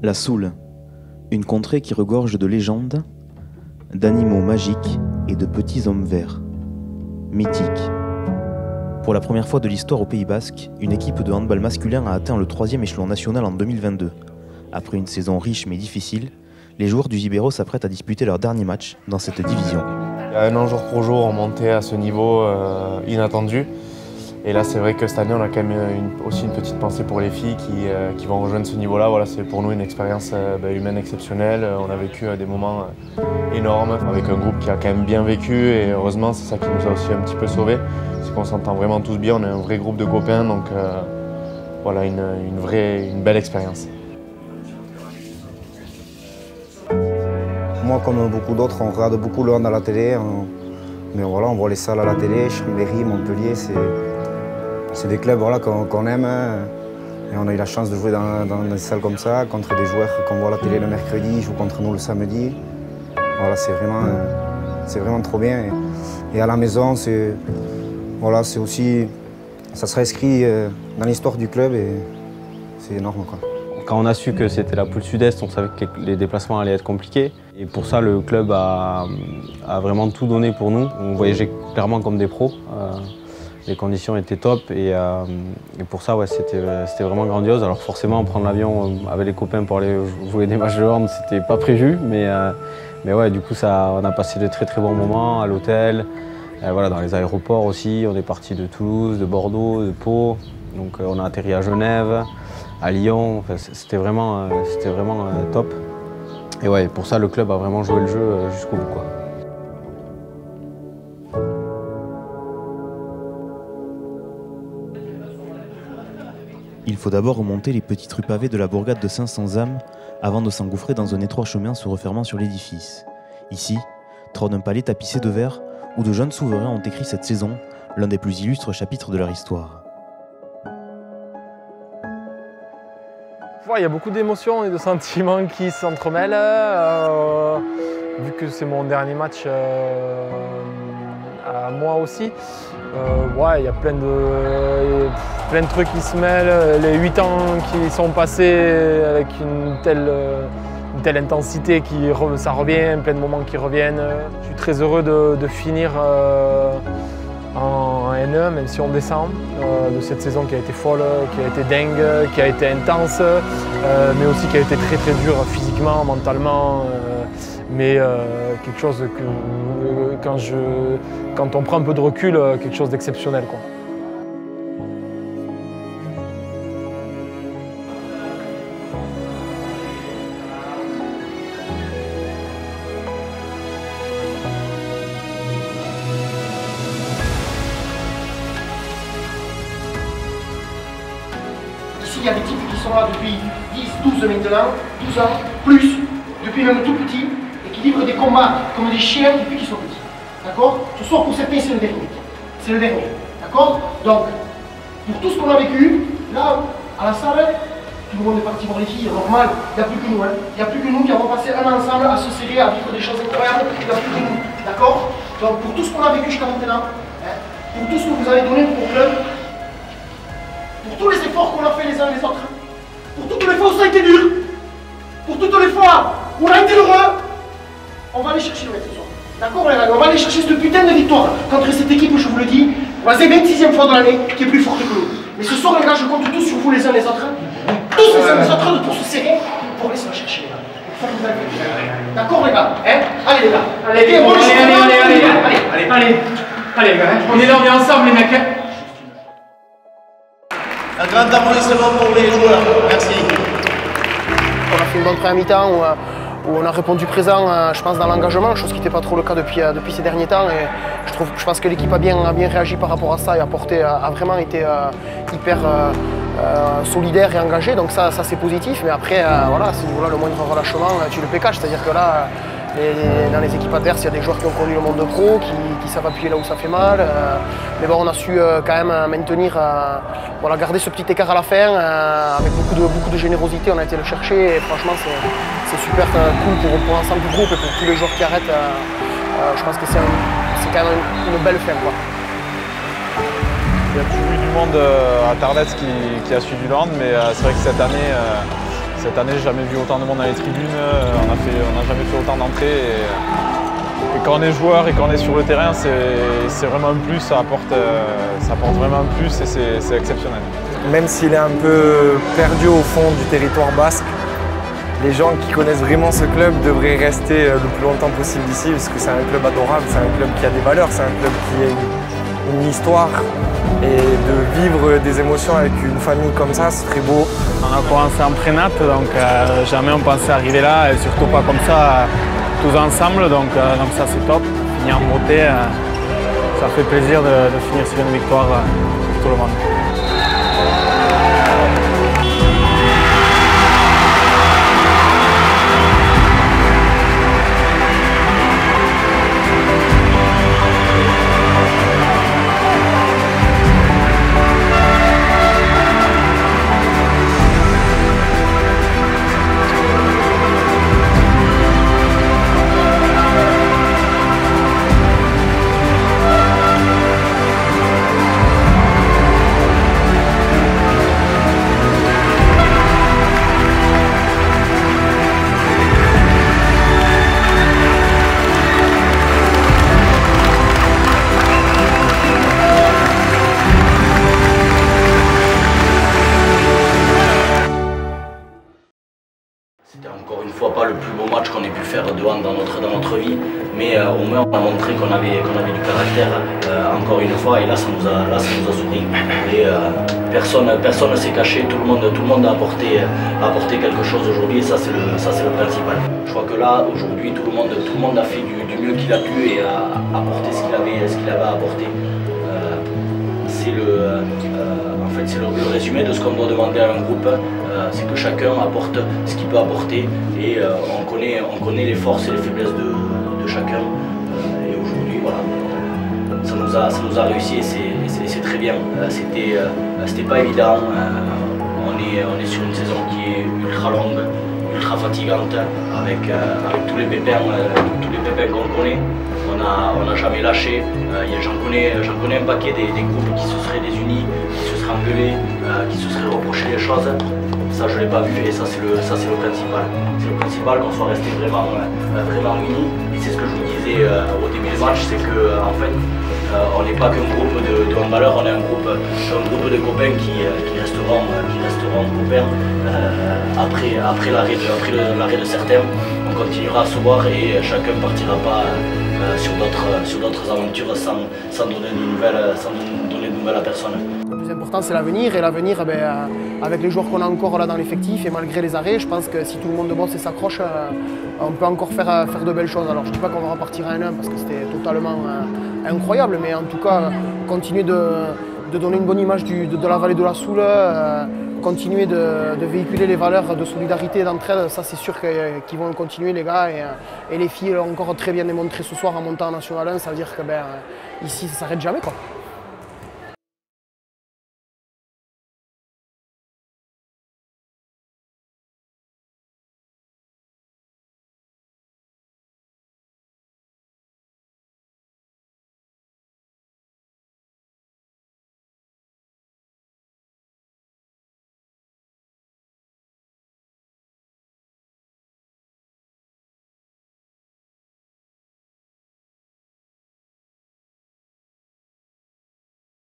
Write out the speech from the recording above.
La Soule, une contrée qui regorge de légendes, d'animaux magiques et de petits hommes verts. Mythiques. Pour la première fois de l'histoire au Pays Basque, une équipe de handball masculin a atteint le 3e échelon national en 2022. Après une saison riche mais difficile, les joueurs du Gibero s'apprêtent à disputer leur dernier match dans cette division. Il y a un an jour pour jour, on montait à ce niveau inattendu. Et là, c'est vrai que cette année, on a quand même aussi une petite pensée pour les filles qui vont rejoindre ce niveau-là. Voilà, c'est pour nous une expérience humaine exceptionnelle. On a vécu des moments énormes avec un groupe qui a quand même bien vécu. Et heureusement, c'est ça qui nous a aussi un petit peu sauvés. C'est qu'on s'entend vraiment tous bien. On est un vrai groupe de copains. Donc voilà, une belle expérience. Moi, comme beaucoup d'autres, on regarde beaucoup le hand à la télé. Mais voilà, on voit les salles à la télé, Chambéry, Montpellier, c'est des clubs voilà, qu'on aime. Et on a eu la chance de jouer dans des salles comme ça, contre des joueurs qu'on voit à la télé le mercredi, ils jouent contre nous le samedi. Voilà, c'est vraiment trop bien. Et à la maison, voilà, aussi, ça sera inscrit dans l'histoire du club et c'est énorme, quoi. Quand on a su que c'était la poule sud-est, on savait que les déplacements allaient être compliqués. Et pour ça, le club a vraiment tout donné pour nous. On voyageait clairement comme des pros. Les conditions étaient top et pour ça, ouais, c'était vraiment grandiose. Alors forcément, prendre l'avion avec les copains pour aller jouer des matchs de hand, c'était pas prévu. Mais ouais, du coup, on a passé de très très bons moments à l'hôtel. Voilà, dans les aéroports aussi. On est parti de Toulouse, de Bordeaux, de Pau. Donc on a atterri à Genève, à Lyon. Enfin, c'était vraiment top. Et ouais, pour ça, le club a vraiment joué le jeu jusqu'au bout, quoi. Il faut d'abord remonter les petites rues pavées de la bourgade de Saint-Sanzam avant de s'engouffrer dans un étroit chemin se refermant sur l'édifice. Ici, trône un palais tapissé de verre où de jeunes souverains ont écrit cette saison l'un des plus illustres chapitres de leur histoire. Il y a beaucoup d'émotions et de sentiments qui s'entremêlent. Vu que c'est mon dernier match à moi aussi, ouais, il y a plein de trucs qui se mêlent. Les 8 ans qui sont passés avec une telle intensité, ça revient, plein de moments qui reviennent. Je suis très heureux de finir en N1, même si on descend, de cette saison qui a été folle, qui a été dingue, qui a été intense, mais aussi qui a été très très dure physiquement, mentalement, mais quelque chose que quand on prend un peu de recul, quelque chose d'exceptionnel, quoi. Il y a des types qui sont là depuis 10, 12 maintenant, 12 ans, plus, depuis même tout petit, et qui livrent des combats comme des chiens depuis qu'ils sont petits. D'accord? Ce soir, pour certains, c'est le dernier. C'est le dernier. D'accord? Donc, pour tout ce qu'on a vécu, là, à la salle, tout le monde est parti voir les filles, normal, il n'y a plus que nous. Hein. Il n'y a plus que nous qui avons passé un an ensemble à se serrer, à vivre des choses incroyables, il n'y a plus que nous. D'accord? Donc, pour tout ce qu'on a vécu jusqu'à maintenant, hein, pour tout ce que vous avez donné au club, pour tous les efforts qu'on a fait les uns les autres, pour toutes les fois où ça a été dur, pour toutes les fois où on a été heureux, on va aller chercher le mec ce soir. D'accord les gars, on va aller chercher cette putain de victoire contre cette équipe, je vous le dis, la 26e fois dans l'année qui est plus forte que nous. Mais ce soir les gars, je compte tous sur vous les uns les autres, tous les uns les autres, de tous se serrer pour aller se la chercher les gars. D'accord les gars, hein? Allez les gars, allez les gars, on est là, on est ensemble les mecs. Un grand applaudissement pour les joueurs. Merci. On a fait une bonne première mi-temps où on a répondu présent, je pense, dans l'engagement, chose qui n'était pas trop le cas depuis ces derniers temps. Et je pense que l'équipe a bien réagi par rapport à ça et a vraiment été hyper solidaire et engagée. Donc ça c'est positif. Mais après, voilà, à ce niveau-là, le moindre relâchement, tu le pécages. C'est-à-dire que là, dans les équipes adverses, il y a des joueurs qui ont connu le monde de pro, qui savent appuyer là où ça fait mal. Mais bon, on a su quand même maintenir, voilà, garder ce petit écart à la fin, avec beaucoup de générosité. On a été le chercher et franchement, c'est super cool pour l'ensemble du groupe et pour tous les joueurs qui arrêtent. Je pense que c'est quand même une belle fin, quoi. Il y a toujours eu du monde à Tardets qui a suivi du hand, mais c'est vrai que cette année, Cette année, j'ai jamais vu autant de monde dans les tribunes, on n'a jamais fait autant d'entrées. Et quand on est joueur et quand on est sur le terrain, c'est vraiment un plus, ça apporte vraiment un plus et c'est exceptionnel. Même s'il est un peu perdu au fond du territoire basque, les gens qui connaissent vraiment ce club devraient rester le plus longtemps possible ici parce que c'est un club adorable, c'est un club qui a des valeurs, c'est un club qui a une histoire. Et de vivre des émotions avec une famille comme ça, c'est très beau. On a commencé en prénat, donc jamais on pensait arriver là, et surtout pas comme ça, tous ensemble, donc ça c'est top. Finir en beauté, ça fait plaisir de finir sur une victoire pour tout le monde. C'était encore une fois pas le plus beau match qu'on ait pu faire de hand dans notre vie, mais au moins on a montré qu'on avait du caractère encore une fois, et là ça nous a souri. Et personne ne s'est caché, tout le monde a apporté quelque chose aujourd'hui, et ça c'est le principal. Je crois que là aujourd'hui tout le monde a fait du mieux qu'il a pu et a apporté ce qu'il avait à apporter. En fait, c'est le résumé de ce qu'on doit demander à un groupe, c'est que chacun apporte ce qu'il peut apporter, et on connaît les forces et les faiblesses de chacun. Et aujourd'hui, voilà, ça nous a réussi et c'est très bien. C'était pas évident. On est sur une saison qui est ultra longue, ultra fatigante, avec tous les pépins qu'on connaît. On n'a jamais lâché. J'en connais un paquet des groupes qui se seraient désunis, qui se seraient engueulés, qui se seraient reprochés les choses. Ça je ne l'ai pas vu, et ça c'est le principal. C'est le principal, qu'on soit resté vraiment unis. Et c'est ce que je vous disais au début du match, c'est qu'en fait on n'est pas qu'un groupe de handballeurs, on est un groupe de copains qui resteront copains après l'arrêt de certains. On continuera à se voir et chacun ne partira pas sur d'autres aventures sans donner de nouvelles à personne. Le plus important c'est l'avenir, et l'avenir avec les joueurs qu'on a encore là dans l'effectif et malgré les arrêts, je pense que si tout le monde bosse et s'accroche, on peut encore faire de belles choses. Alors je ne dis pas qu'on va repartir à 1-1 parce que c'était totalement incroyable, mais en tout cas continuer de donner une bonne image de la vallée de la Soule, continuer de véhiculer les valeurs de solidarité et d'entraide, ça c'est sûr qu'ils vont continuer les gars, et les filles l'ont encore très bien démontré ce soir en montant en National 1, ça veut dire que ici ça ne s'arrête jamais quoi.